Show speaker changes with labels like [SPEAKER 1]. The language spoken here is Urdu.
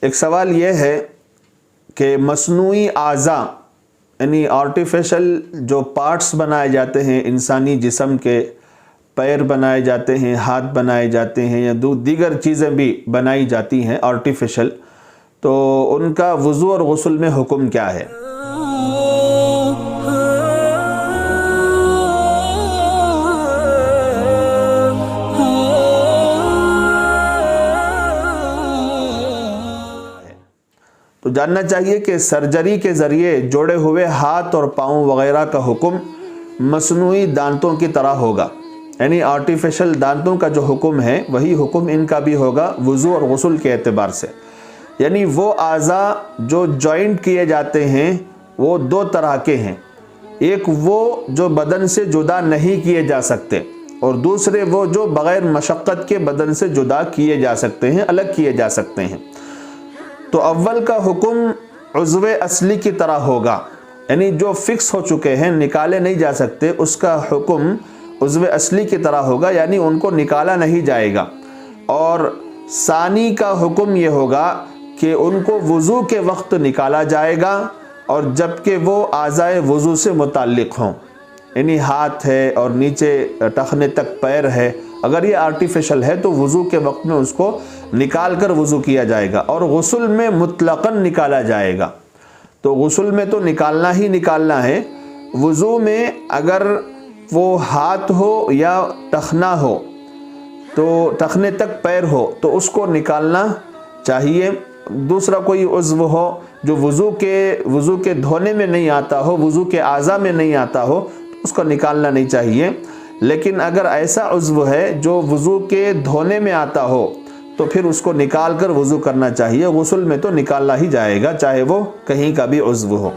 [SPEAKER 1] ایک سوال یہ ہے کہ مصنوعی اعضاء یعنی آرٹیفیشل جو پارٹس بنائے جاتے ہیں انسانی جسم کے، پیر بنائے جاتے ہیں، ہاتھ بنائے جاتے ہیں یا دیگر چیزیں بھی بنائی جاتی ہیں آرٹیفیشل، تو ان کا وضو اور غسل میں حکم کیا ہے؟ تو جاننا چاہیے کہ سرجری کے ذریعے جوڑے ہوئے ہاتھ اور پاؤں وغیرہ کا حکم مصنوعی دانتوں کی طرح ہوگا، یعنی آرٹیفیشل دانتوں کا جو حکم ہے وہی حکم ان کا بھی ہوگا وضو اور غسل کے اعتبار سے۔ یعنی وہ اعضاء جو جوائنٹ کیے جاتے ہیں وہ دو طرح کے ہیں، ایک وہ جو بدن سے جدا نہیں کیے جا سکتے اور دوسرے وہ جو بغیر مشقت کے بدن سے جدا کیے جا سکتے ہیں، الگ کیے جا سکتے ہیں۔ تو اول کا حکم عضو اصلی کی طرح ہوگا، یعنی جو فکس ہو چکے ہیں نکالے نہیں جا سکتے، اس کا حکم عضو اصلی کی طرح ہوگا، یعنی ان کو نکالا نہیں جائے گا۔ اور ثانی کا حکم یہ ہوگا کہ ان کو وضو کے وقت نکالا جائے گا، اور جبکہ وہ اعضاء وضو سے متعلق ہوں، یعنی ہاتھ ہے اور نیچے ٹخنے تک پیر ہے، اگر یہ آرٹیفیشل ہے تو وضو کے وقت میں اس کو نکال کر وضو کیا جائے گا، اور غسل میں مطلقاً نکالا جائے گا۔ تو غسل میں تو نکالنا ہی نکالنا ہے، وضو میں اگر وہ ہاتھ ہو یا ٹخنا ہو تو ٹخنے تک پیر ہو تو اس کو نکالنا چاہیے۔ دوسرا کوئی عضو ہو جو وضو کے دھونے میں نہیں آتا ہو، وضو کے اعضاء میں نہیں آتا ہو، تو اس کو نکالنا نہیں چاہیے۔ لیکن اگر ایسا عضو ہے جو وضو کے دھونے میں آتا ہو تو پھر اس کو نکال کر وضو کرنا چاہیے، غسل میں تو نکالنا ہی جائے گا چاہے وہ کہیں کا بھی عضو ہو۔